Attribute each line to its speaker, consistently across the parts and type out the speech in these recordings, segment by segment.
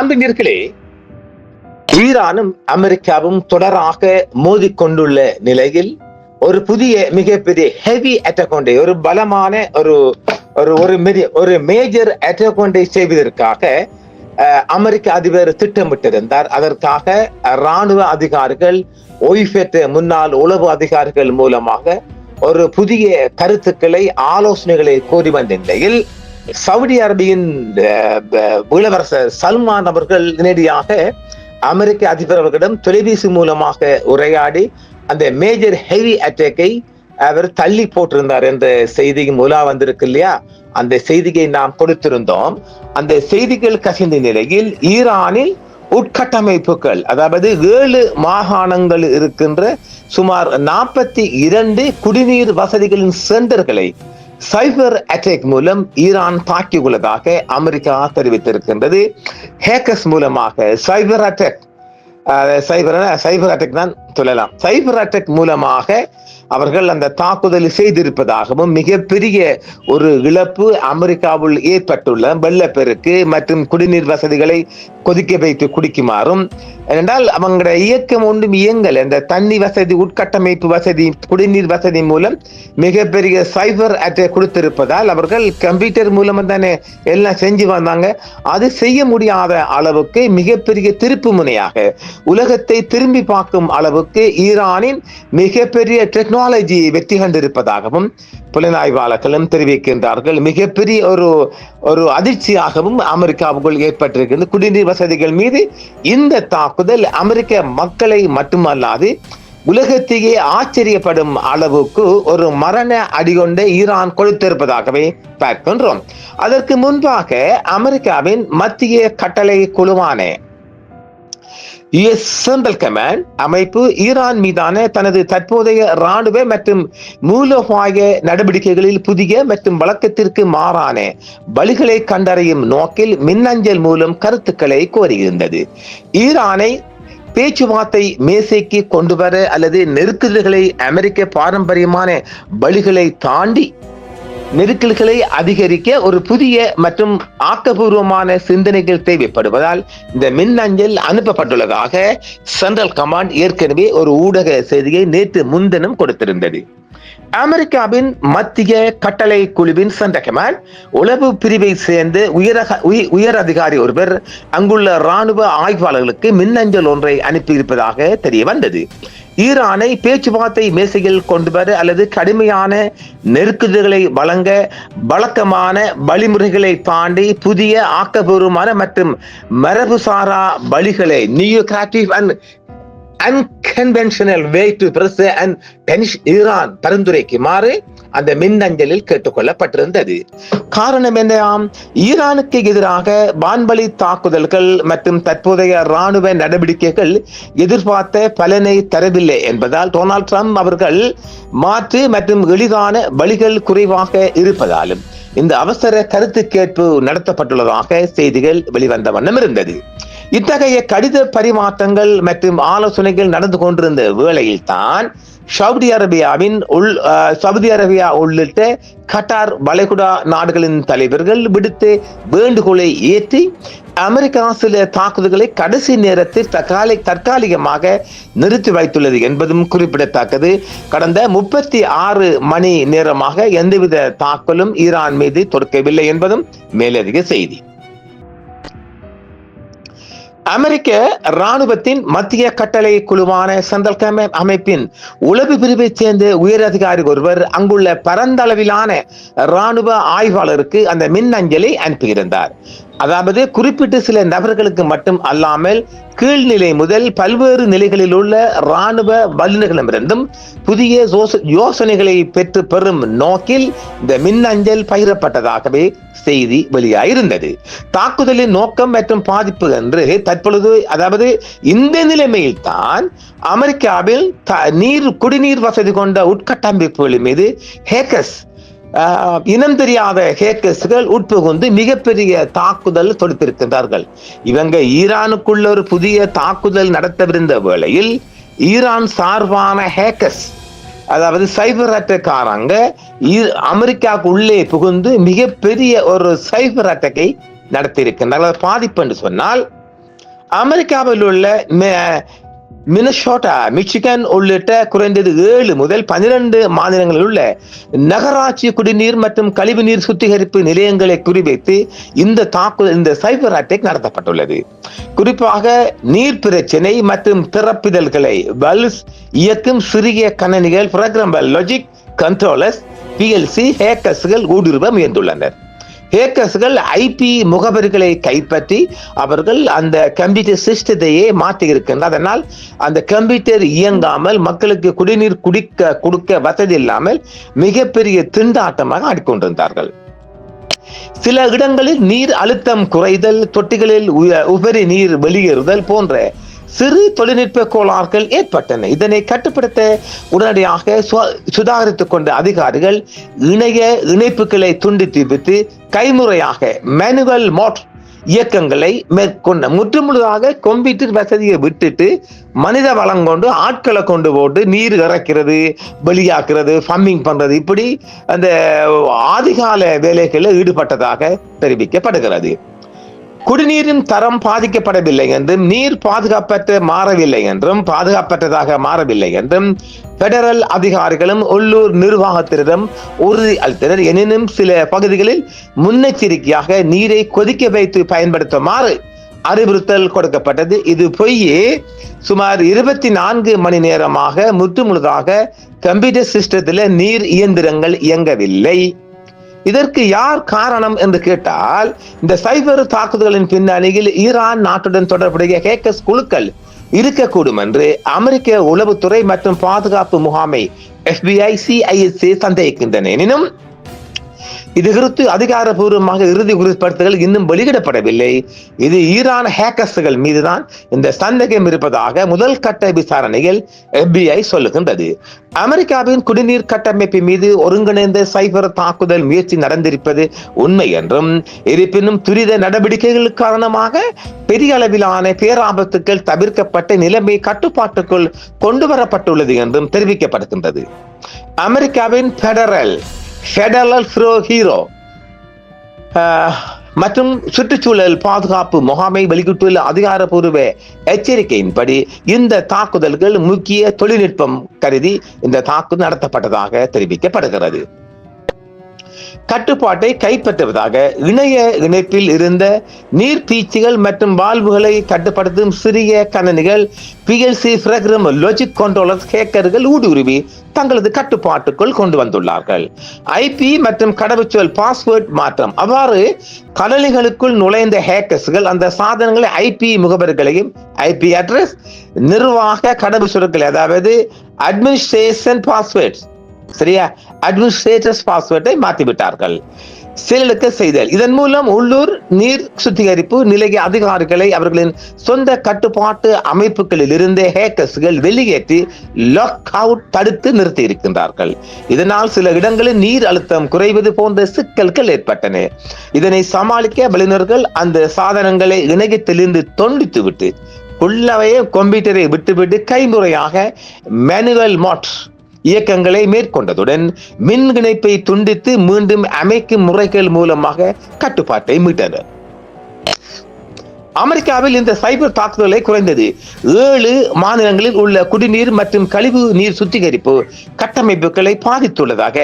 Speaker 1: அன்பினர்களே, ஈரானும் அமெரிக்காவும் தொடராக மோதிக்கொண்டுள்ள நிலையில் ஒரு புதிய மிகப்பெரிய ஹெவி அட்டாக் ஒன்றை, ஒரு பலமான ஒரு மேஜர் அட்டாக் ஒன்றை செய்வதற்காக அமெரிக்க அதிபர் திட்டமிட்டிருந்தார். அதற்காக ராணுவ அதிகாரிகள், ஓய்வு பெற்ற முன்னாள் உளவு அதிகாரிகள் மூலமாக ஒரு புதிய கருத்துக்களை, ஆலோசனைகளை கோரி வந்த நிலையில் சவுதி அரேபியின் இளவரசர் சல்மான் அவர்கள் நேரடியாக அமெரிக்க அதிபர் அவர்களிடம் தொலைபேசி மூலமாக உரையாடி அந்த மேஜர் ஹெவி அட்டாக்கை அவர் தள்ளி போட்டிருந்தார் என்ற செய்தி மூலா வந்திருக்கு இல்லையா? அந்த செய்தியை நாம் கொடுத்திருந்தோம். அந்த செய்திகள் கசிந்த நிலையில் ஈரானில் உட்கட்டமைப்புகள், அதாவது 7 மாகாணங்கள் இருக்கின்ற சுமார் 42 குடிநீர் வசதிகளின் சென்டர்களை சைபர் அட்டாக் மூலம் ஈரான் தாக்கியுள்ளதாக அமெரிக்கா தெரிவித்திருக்கின்றது. ஹேக்கர்ஸ் மூலமாக சைபர் அட்டாக் தான் சொல்லலாம். சைபர் அட்டாக் மூலமாக அவர்கள் அந்த தாக்குதல் செய்திருப்பதாகவும், மிகப்பெரிய ஒரு இழப்பு அமெரிக்காவில் ஏற்பட்டுள்ள வெள்ளப்பெருக்கு மற்றும் குடிநீர் வசதிகளை கொதிக்க வைத்து குடிக்குமாறும், என்றால் அவங்களுடைய இயக்கம் ஒன்றும் இயங்கல். இந்த தண்ணி வசதி, உட்கட்டமைப்பு வசதி, குடிநீர் வசதி மூலம் மிகப்பெரிய சைபர் அட்டாக் கொடுத்திருப்பதால் அவர்கள் கம்ப்யூட்டர் மூலமா தானே எல்லாம் செஞ்சு வந்தாங்க. அது செய்ய முடியாத அளவுக்கு மிகப்பெரிய திருப்பு முனையாக, உலகத்தை திரும்பி பார்க்கும் அளவுக்கு ஈரானின் மிகப்பெரிய டெக்னாலஜி வெற்றி கண்டிருப்பதாகவும் புலனாய்வாளர்களும் தெரிவிக்கின்றார்கள். மிகப்பெரிய ஒரு அதிர்ச்சியாகவும் அமெரிக்காவுக்குள் ஏற்பட்டிருக்கிறது. குடிநீர் வசதிகள் மீது இந்த தாக்குதல் அமெரிக்க மக்களை மட்டுமல்லாது உலகத்தையே ஆச்சரியப்படும் அளவுக்கு ஒரு மரண அடிகொண்டை ஈரான் கொடுத்திருப்பதாகவே பார்க்கின்றோம். அதற்கு முன்பாக அமெரிக்காவின் மத்திய கட்டளை குழுவான US சென்ட்ரல் கமாண்ட் அமைப்பு ஈரான் மீதான தனது தற்போதைய இராணுவ மற்றும் மூலோபாய நடவடிக்கைகளில் புதிய மற்றும் வழக்கத்திற்கு மாறான வழிகளை கண்டறியும் நோக்கில் மின்னஞ்சல் மூலம் கருத்துக்களை கோரியிருந்தது. ஈரானை பேச்சுவார்த்தை மேசைக்கு கொண்டு வர அல்லது நெருக்கடிகளை அமெரிக்க பாரம்பரியமான வழிகளை தாண்டி நெருக்கல்களை அதிகரிக்க ஒரு புதிய மற்றும் ஆக்கப்பூர்வமான சிந்தனைகள் தேவைப்படுவதால் இந்த மின்னஞ்சல் அனுப்பப்பட்டுள்ளதாக சென்ட்ரல் கமாண்ட் ஏற்கனவே ஒரு ஊடக செய்தியை நேற்று முன்தினம் கொடுத்திருந்தது. அமெரிக்காவின் மத்திய கட்டளை குழுவின் சென்ட்ரல் கமாண்ட் உளவு பிரிவை சேர்ந்து உயர் அதிகாரி ஒருவர் அங்குள்ள இராணுவ ஆய்வாளர்களுக்கு மின்னஞ்சல் ஒன்றை அனுப்பியிருப்பதாக தெரிய வந்தது. ஈரானை பேச்சுவார்த்தை மேசையில் கொண்டு வர அல்லது கடுமையான நெருக்கடிகளை வழங்க வழக்கமான வழிமுறைகளை தாண்டி புதிய ஆக்கப்பூர்வமான மற்றும் மரபுசாரா வழிகளை, new creative and unconventional way to pursue and punish Iran பரிந்துரைக்குமாறு அந்த மின்னஞ்சலில் கேட்டுக்கொள்ளப்பட்டிருந்தது. காரணம் என்னவாம்? ஈரானுக்கு எதிராக வான்வழி தாக்குதல்கள் மற்றும் தற்போதைய இராணுவ நடவடிக்கைகள் எதிர்பார்த்த பலனை தரவில்லை என்பதால் டொனால்ட் ட்ரம்ப் அவர்கள் மாற்று மற்றும் எளிதான வழிகள் குறைவாக இருப்பதாலும் இந்த அவசர கருத்து கேட்பு நடத்தப்பட்டுள்ளதாக செய்திகள் வெளிவந்த வண்ணம் இருந்தது. இத்தகைய கடித பரிமாற்றங்கள் மற்றும் ஆலோசனைகள் நடந்து கொண்டிருந்த வேளையில் தான் சவுதி அரேபியா உள்ளிட்ட கட்டார், வளைகுடா நாடுகளின் தலைவர்கள் விடுத்த வேண்டுகோளை ஏற்றி அமெரிக்கா சில தாக்குதல்களை கடைசி நேரத்தில் தற்காலிகமாக நிறுத்தி வைத்துள்ளது என்பதும் குறிப்பிடத்தக்கது. கடந்த 36 மணி நேரமாக எந்தவித தாக்குதலும் ஈரான் மீது தொடுக்கவில்லை என்பதும் மேலதிக செய்தி. அமெரிக்க இராணுவத்தின் மத்திய கட்டளை குழுவான சென்ட்ரல் கமாண்ட் அமைப்பின் உளவு பிரிவை சேர்ந்த உயர் அதிகாரி ஒருவர் அங்குள்ள பரந்தளவிலான இராணுவ ஆய்வாளருக்கு அந்த மின்னஞ்சலை அனுப்பியிருந்தார். அதாவது குறிப்பிட்ட சில நபர்களுக்கு மட்டும் அல்லாமல் கீழ்நிலை முதல் பல்வேறு நிலைகளில் உள்ள இராணுவ வல்லுநர்களிடமிருந்தும் புதிய யோசனைகளை பெறும் நோக்கில் இந்த மின்னஞ்சல் பகிரப்பட்டதாகவே செய்தி வெளியாயிருந்தது. தாக்குதலின் நோக்கம் மற்றும் பாதிப்பு என்று தற்பொழுது, அதாவது இந்த நிலைமையில் தான் அமெரிக்காவில் குடிநீர் வசதி கொண்ட உட்கட்டமைப்புகளின் மீது ஹேக்கர்ஸ், இனம் தெரியாத ஹேக்கர்ஸ்கள் உட்புகுந்து மிகப்பெரிய தாக்குதல் தொடுத்திருக்கின்றார்கள். இவங்க ஈரானுக்குள்ள ஒரு புதிய தாக்குதல் நடத்தவிருந்த வேளையில் ஈரான் சார்பான ஹேக்கர்ஸ், அதாவது சைபர் அட்டாக்காரங்க அமெரிக்காவுக்கு உள்ளே புகுந்து மிகப்பெரிய ஒரு சைபர் அட்டாக்கை நடத்தி இருக்கின்றார்கள். பாதிப்பு என்று சொன்னால் அமெரிக்காவில் உள்ள மினசோட்டா, மிச்சிகன் உள்ளிட்ட குறைந்தது 7 முதல் 12 மாநிலங்களில் உள்ள நகராட்சி குடிநீர் மற்றும் கழிவுநீர் சுத்திகரிப்பு நிலையங்களை குறிவைத்து இந்த சைபர் அட்டாக் நடத்தப்பட்டுள்ளது. குறிப்பாக நீர் பிரச்சனை மற்றும் திறப்பிதழ்களை வல்ஸ் இயக்கும் சிறிய கணனிகள் புரோகிராமபிள் லாஜிக் கண்ட்ரோலர்ஸ் PLC ஹேக்கர்ஸ்கள் ஊடுருவ முயன்றுள்ளனர். ஹேக்கர்ஸ்கள் IP முகவரிகளை கைப்பற்றி அவர்கள் அந்த கம்ப்யூட்டர் சிஸ்டத்தையே மாற்றி இருக்கின்றனர். அதனால் அந்த கம்ப்யூட்டர் இயங்காமல் மக்களுக்கு குடிநீர் கொடுக்க வசதி இல்லாமல் மிகப்பெரிய திண்டாட்டமாக ஆடிக்கொண்டிருந்தார்கள். சில இடங்களில் நீர் அழுத்தம் குறைதல், தொட்டிகளில் உபரி நீர் வெளியேறுதல் போன்ற சிறு தொழில்நுட்ப கோளாறுகள் ஏற்பட்டன. இதனை கட்டுப்படுத்த உடனடியாக சுதாகரித்துக் கொண்ட அதிகாரிகள் இணைய இணைப்புகளை துண்டித்து விட்டு கைமுறையாக மேனுவல் மோட் இயக்கங்களை மேற்கொண்ட முற்றுமுழுதாக கம்ப்யூட்டர் வசதியை விட்டுட்டு மனித வளம் கொண்டு ஆட்களை கொண்டு போட்டு நீர் இறக்கிறது, வெளியாக்குறது, பம்பிங் பண்றது, இப்படி அந்த ஆதிகால வேலைகளில் ஈடுபட்டதாக தெரிவிக்கப்படுகிறது. குடிநீரின் தரம் பாதிக்கப்படவில்லை என்றும் நீர் பாதுகாப்பற்றதாக மாறவில்லை என்றும் பெடரல் அதிகாரிகளும் உள்ளூர் நிர்வாகத்தினரும் உறுதி அளித்தனர். எனினும் சில பகுதிகளில் முன்னெச்சரிக்கையாக நீரை கொதிக்க வைத்து பயன்படுத்துமாறு அறிவுறுத்தல் கொடுக்கப்பட்டது. இது பொய்யே சுமார் 24 மணி நேரமாக முற்றுமுழுதாக கம்ப்யூட்டர் சிஸ்டத்தில் நீர் இயந்திரங்கள் இயங்கவில்லை. இதற்கு யார் காரணம் என்று கேட்டால், இந்த சைபர் தாக்குதலின் பின்னணியில் ஈரான் நாட்டுடன் தொடர்புடைய ஹேக்கர்ஸ் குழுக்கள் இருக்கக்கூடும் என்று அமெரிக்க உளவுத்துறை மற்றும் பாதுகாப்பு முகாமை FBI CISA சந்தேகிக்கின்றன. எனினும் இது குறித்து அதிகாரப்பூர்வமாக இறுதி உறுதிப்படுத்தல் இன்னும் வெளியிடப்படவில்லை. இது ஈரான் ஹேக்கர்ஸ்கள் மீதுதான் இந்த சந்தேகம் இருப்பதாக முதல் கட்ட விசாரணைகள் FBI சொல்லுகின்றது. அமெரிக்காவின் குடிநீர் கட்டமைப்பு மீது ஒருங்கிணைந்த சைபர் தாக்குதல் முயற்சி நடந்திருப்பது உண்மை என்றும், இருப்பினும் துரித நடவடிக்கைகள் காரணமாக பெரிய அளவிலான பேராபத்துக்கள் தவிர்க்கப்பட்ட நிலைமை கட்டுப்பாட்டுக்குள் கொண்டு வரப்பட்டுள்ளது என்றும் தெரிவிக்கப்படுகின்றது. அமெரிக்காவின் பெடரல் ஹீரோ மற்றும் சுற்றுச்சூழல் பாதுகாப்பு முகாமை வெளியிட்டுள்ள அதிகாரப்பூர்வ எச்சரிக்கையின்படி இந்த தாக்குதல்கள் முக்கிய தொழில்நுட்பம் கருதி இந்த தாக்குதல் நடத்தப்பட்டதாக தெரிவிக்கப்படுகிறது. கட்டுப்பாட்டை கைப்பற்றுவதாக இணைய இணைப்பில் இருந்த நீர்பீச்சிகள் மற்றும் வால்வுகளை கட்டுப்படுத்தும் சிறிய கணனிகள் PLC புரோகிராமபிள் லாஜிக் கண்ட்ரோலர்ஸ் ஹேக்கர்கள் ஊடுருவி தங்களது கட்டுப்பாட்டுக்குள் கொண்டு வந்துள்ளார்கள். IP மற்றும் கடவுச்சொல் பாஸ்வேர்ட் மாற்றம். அவ்வாறு கணனிகளுக்குள் நுழைந்த ஹேக்கர்ஸ்கள் அந்த சாதனங்களை IP முகவரிகளையும் IP அட்ரஸ், நிர்வாக கடவுச்சொற்களை, அதாவது அட்மினிஸ்ட்ரேஷன் பாஸ்வேர்ட், சரியா, அட்மினிஸ்ட்ரேட்டர்ஸ் பாஸ்வேர்டை மாற்றிவிட்டார்கள். செயலுக்கு செய்தல். இதன் மூலம் உள்ளூர் நீர் சுத்திகரிப்பு நிலைய அதிகாரிகளை அவர்களின் சொந்த கட்டுப்பாட்டு அமைப்புகளில் இருந்து ஹேக்கர்ஸ்கள் வெளியேற்றி லாக் அவுட் தடுத்து நிறுத்தி இருக்கின்றார்கள். இதனால் சில இடங்களில் நீர் அழுத்தம் குறைவது போன்ற சிக்கல்கள் ஏற்பட்டன. இதனை சமாளிக்க வல்லுநர்கள் அந்த சாதனங்களை இணையத்திலிருந்து துண்டித்து விட்டு உள்ளவையே கம்ப்யூட்டரை விட்டுவிட்டு கைமுறையாக மேனுவல் மோட் இயக்கங்களை மேற்கொண்டதுடன் மின் இணைப்பை துண்டித்து மீண்டும் அமைக்கும் முறைகள் மூலமாக கட்டுப்பாட்டை மீட்டனர். அமெரிக்காவில் இந்த சைபர் தாக்குதலை குறைந்தது 7 மாநிலங்களில் உள்ள குடிநீர் மற்றும் கழிவு நீர் சுத்திகரிப்பு கட்டமைப்புகளை பாதித்துள்ளதாக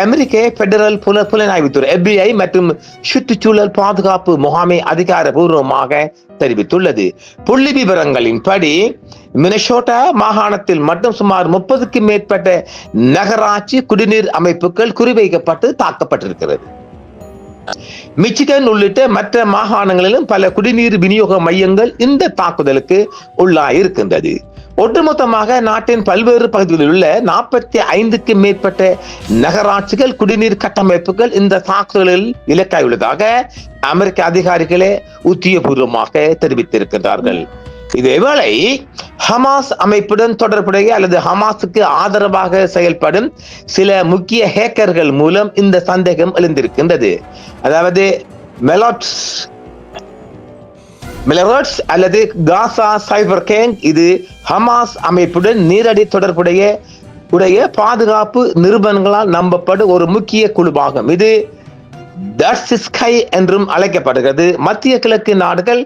Speaker 1: அமெரிக்க பெடரல் புலனாய்வுத்துறை FBI மற்றும் சுற்றுச்சூழல் பாதுகாப்பு முகாமை அதிகாரப்பூர்வமாக தெரிவித்துள்ளது. புள்ளி விவரங்களின்படி மினசோட்டா மாகாணத்தில் மட்டும் சுமார் 30க்கும் மேற்பட்ட நகராட்சி குடிநீர் அமைப்புகள் குறிவைக்கப்பட்டு தாக்கப்பட்டிருக்கிறது. மிச்சிகன் உள்ளிட்ட மற்ற மாகாணங்களிலும் பல குடிநீர் விநியோக மையங்கள் இந்த தாக்குதலுக்கு உள்ளாயிருக்கின்றது. ஒட்டுமொத்தமாக நாட்டின் பல்வேறு பகுதிகளில் உள்ள 45க்கும் மேற்பட்ட நகராட்சிகள் குடிநீர் கட்டமைப்புகள் இந்த தாக்குதலில் இலக்காயுள்ளதாக அமெரிக்க அதிகாரிகளே உத்தியோகபூர்வமாக தெரிவித்திருக்கின்றார்கள். இதேவேளை ஹமாஸ் அமைப்புடன் தொடர்புடைய அல்லது ஹமாஸுக்கு ஆதரவாக செயல்படும் சில முக்கிய ஹேக்கர்கள் மூலம் இந்த சந்தேகம் எழுந்திருக்கின்றது. அதாவது மெலரோட்ஸ் அல்லது காசா சைபர் கேங், இது ஹமாஸ் அமைப்புடன் நேரடி தொடர்புடைய பாதுகாப்பு நிறுவனங்களால் நம்பப்படும் ஒரு முக்கிய குழுவாகும். இது ஸ்கை என்றும் அழைக்கப்படுகிறது. மத்திய கிழக்கு நாடுகள்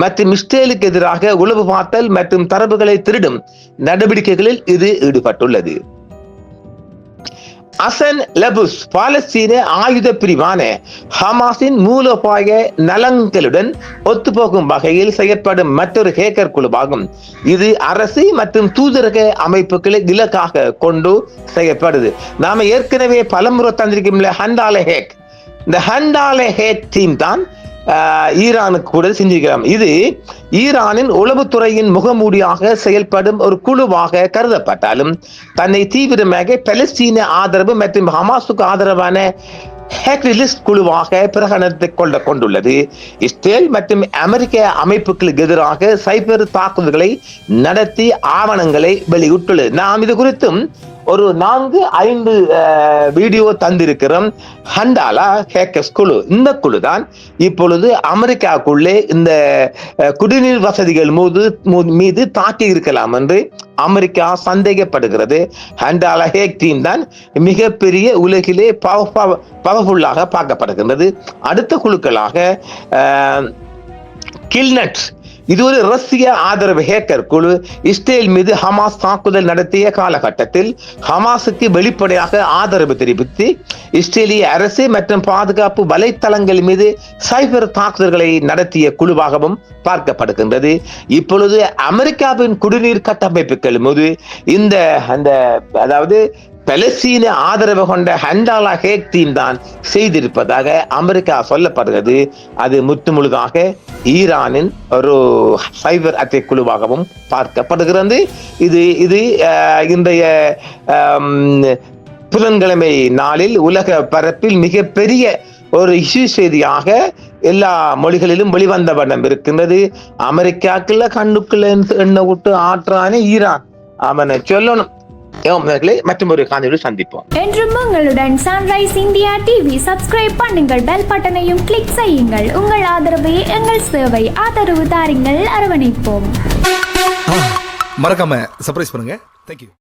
Speaker 1: மற்றும் இஸ்ரேலுக்கு எதிராக உளவு பார்த்தல் மற்றும் தரவுகளை திருடும் நடவடிக்கைகளில் இது ஈடுபட்டுள்ளது. அசன் லபுஸ் பாலஸ்தீன ஆயுத பிரிவான ஹமாஸின் மூலோபாய நலன்களுடன் ஒத்துப்போகும் வகையில் செயற்படும் மற்றொரு ஹேக்கர் குழுவாகும். இது அரசு மற்றும் தூதரக அமைப்புகளை இலக்காக கொண்டு செயற்படுது. நாம ஏற்கனவே பலமுறை தந்திருக்கும் ஹண்டாலே ஹேக், இந்த ஹண்டாலே ஹேக் டீம் தான் ஈரானுக்கு கூட செஞ்சிருக்கலாம். இது ஈரானின் உளவுத்துறையின் முகமூடியாக செயல்படும் ஒரு குழுவாக கருதப்பட்டாலும் தன்னை தீவிரமாக பலஸ்தீன ஆதரவு மற்றும் ஹமாஸுக்கு ஆதரவான ஹேக்லிஸ்ட் குழுவாக பிரகடனத்தை கொண்டுள்ளது. இஸ்ரேல் மற்றும் அமெரிக்க அமைப்புகளுக்கு எதிராக சைபர் தாக்குதல்களை நடத்தி ஆவணங்களை வெளியிட்டுள்ளது. நாம் இது குறித்தும் ஒரு 4-5 வீடியோ தந்திருக்கிறோம். ஹண்டாலா ஹேக்கர்ஸ் குழு, இந்த குழு தான் இப்பொழுது அமெரிக்காவுக்குள்ளே இந்த குடிநீர் வசதிகள் மீது தாக்கி இருக்கலாம் என்று அமெரிக்கா சந்தேகப்படுகிறது. ஹண்டாலா ஹேக் டீம் தான் மிகப்பெரிய உலகிலே பவர்ஃபுல்லாக பார்க்கப்படுகின்றது. அடுத்த குழுக்களாக கில்நெட், இது ஒரு ரஷ்ய ஆதரவு ஹேக்கர் குழு. இஸ்ரேல் மீது ஹமாஸ் தாக்குதல் நடத்திய காலகட்டத்தில் ஹமாஸுக்கு வெளிப்படையாக ஆதரவு தெரிவித்து இஸ்ரேலிய அரசு மற்றும் பாதுகாப்பு வலைத்தளங்கள் மீது சைபர் தாக்குதல்களை நடத்திய குழுவாகவும் பார்க்கப்படுகின்றது. இப்பொழுது அமெரிக்காவின் குடிநீர் கட்டமைப்புகள் மீது அதாவது பலஸ்தீன ஆதரவு கொண்ட ஹண்டாலா ஹேக் டீம் தான் செய்திருப்பதாக அமெரிக்கா சொல்லப்படுகிறது. அது முழுதாக ஈரானின் ஒரு சைபர் அட்டாக் குழுவாகவும் பார்க்கப்படுகிறது. இது இன்றைய புதன்கிழமை நாளில் உலக பரப்பில் மிகப்பெரிய ஒரு இஷ்யூ செய்தியாக எல்லா மொழிகளிலும் வெளிவந்த வண்ணம் இருக்கின்றது. அமெரிக்காக்குள்ள கண்ணுக்குள்ள எண்ணெய் விட்டு ஆற்றானே ஈரான், அவனை சொல்லணும். மற்றும் ஒரு காணொளியில் சந்திப்போம்.
Speaker 2: என்றும் உங்களுடன் சன்ரைஸ் இந்தியா டிவி சப்ஸ்கிரைப் பண்ணுங்கள், பெல் பட்டனையும் கிளிக் செய்யுங்கள். உங்கள் ஆதரவே எங்கள் சேவை. ஆதரவு தாருங்கள், அரவணைப்போம்.
Speaker 3: மறக்காம சர்ப்ரைஸ் பண்ணுங்க. தேங்க்யூ.